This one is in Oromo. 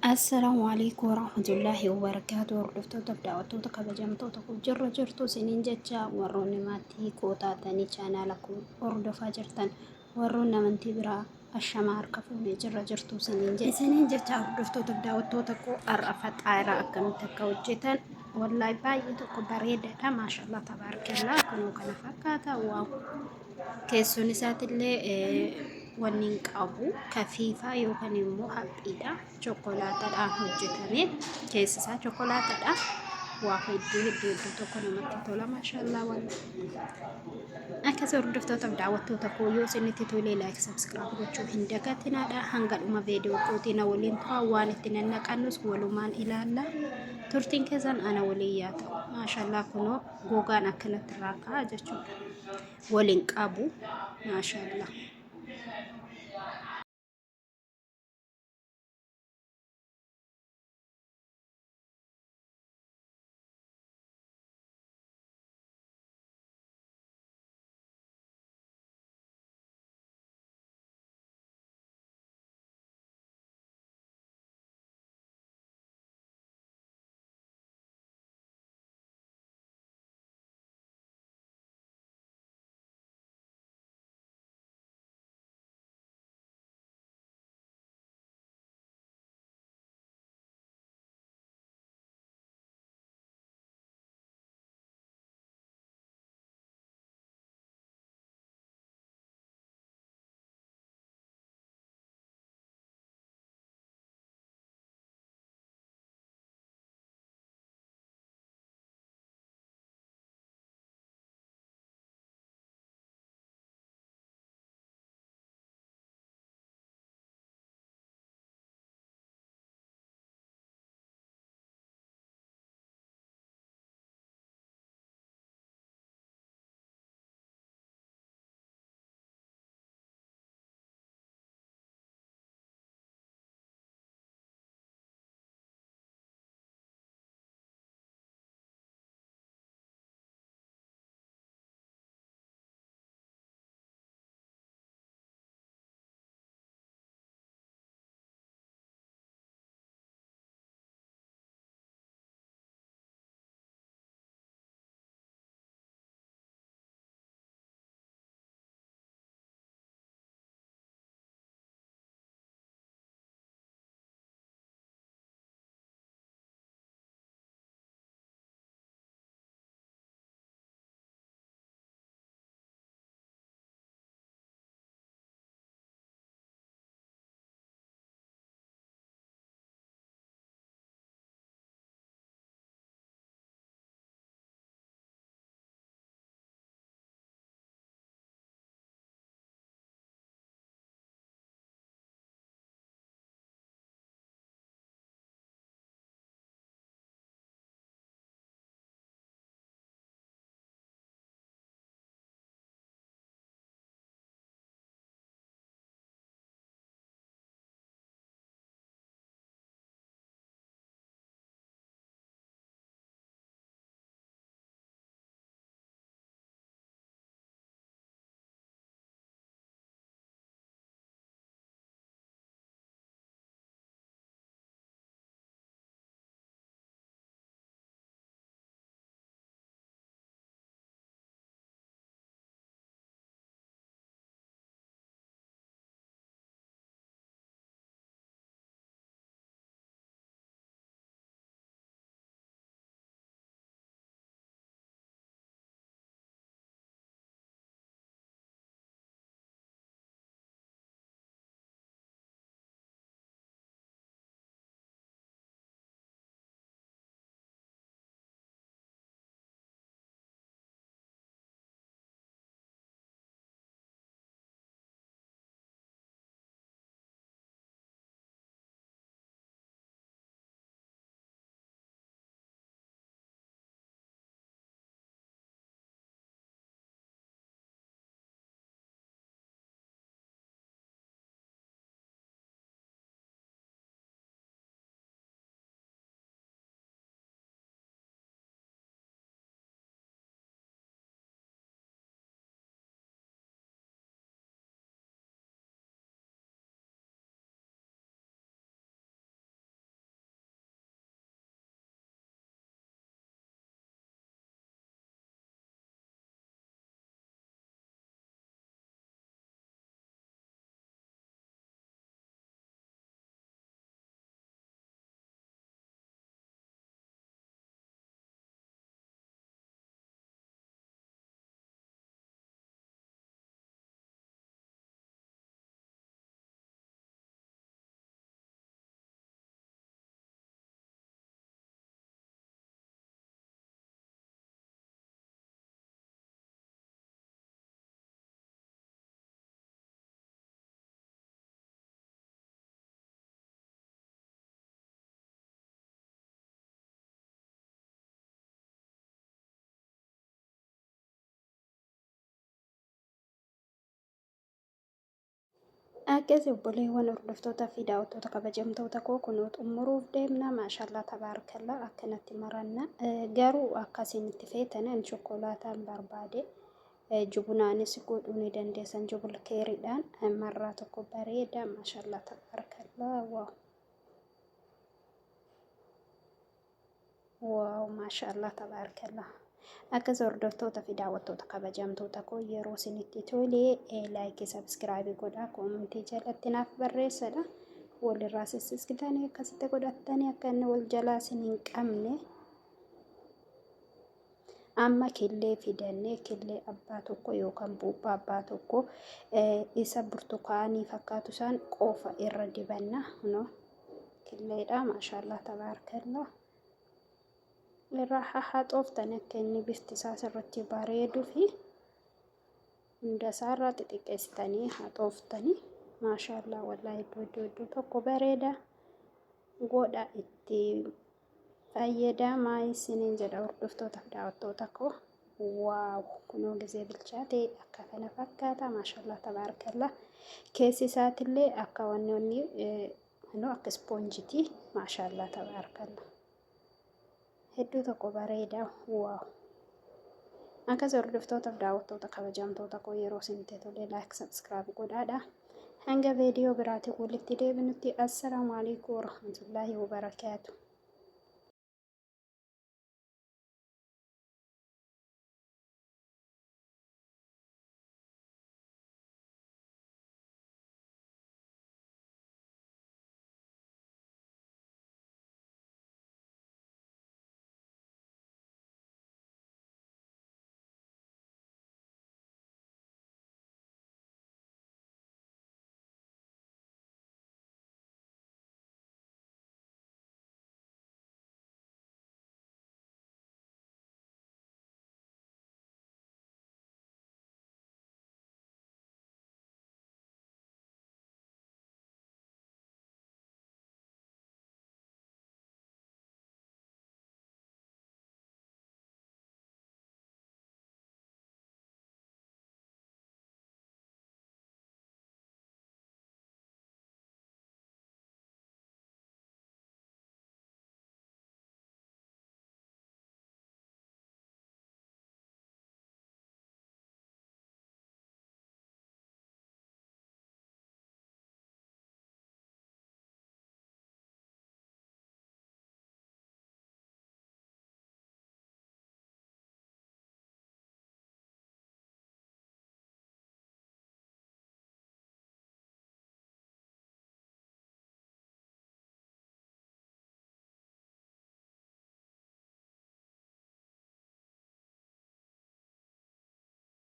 السلام عليكم ورحمة الله وبركاته. وردفتو تبدأ وتوتا كبجمتو تقول جرو سنين جتشا وروني ماتي كوتا تاني شانا لكم وردفا جرتن ورونا من تبرا الشمار كفوني جرو سنين جتشا وردفتو تبدأ وتوتا كو أرفت عيرا أكم تكوجتن والله باي تكو بريدة ما شاء الله تبارك الله كنو كنفكاتا واو كيسو نسات اللي ونين قابو كفيفا يوكن يمو حبيدا شوكولاتة دان هجتني كيسسا شوكولاتة دا واحد دو تكون متتولا ما شاء الله والله أكثر دفتو تبدأ وتوتكو يوسنتي تولي لايك سبسكرايب وتشوف هندكاتنا دا هنقل فيديو كوتينا ولين توانتنا نكانوس ولمان إلى الله تورتين كزان أنا ولياتا ما شاء الله كنو غوغان أكلت راكا جاتشو ولين قابو ما شاء الله. Akkasii obboleewwan hordoftoota fi daawwattoota kabajamtoota koo kunoo xumuruuf deemna. Maashaallah tabaarakallah akkanatti maranna. Garuu akkasiin itti feetanan shokolaataan barbaade. Jubunaanis godhuu ni dandeessan jubul keeriidhaan marraa tokko bareeda. Maashaallah tabaarakallah. Waaw maashaallah tabaarakallah. Akkasii hordoftoota fi daawwattoota kabajamtoota koo yeroo isinitti tolee laayikii sabskiraaybii godhaa koomentii jalatti naaf barreessadha. Walirraa sissiskitanii akkasitti godhattanii akka inni wal jalaa isin hin qabne. Amma killee fidannee killee abbaa tokko yookaan buuphaa abbaa tokko isa burtukaanii fakkaatu isaan qofa irra dibanna. Killeedha maashaallah tabaarakallah. Irraa haxooftanii akka inni bifti isaa sirriitti bareeduu fi hunda isaarraa xixiqqeessitanii haxooftanii maashaallah wallaahi iddoo tokko bareeda godha itti fayyadamaa isiniin jedha hordoftoota fi daawwattoota koo. Waaw kunoo gisee bilchaate akka kana fakkaata maashaallah tabaarakallah. Keessi isaatillee akka wannoonni akka ispoonjiiti maashaallah tabaarakallah. Hedduu tokko bareeda waaw. Akkasii hordoftoota fi daawwattoota kabajamtoota koo yeroo isinitti tolee laayik sabskiraayib godhaadha. Hanga viidiyoo biraatiin walitti deebinutti assalaamu alaikum warahmatullaahi wabarakaatu.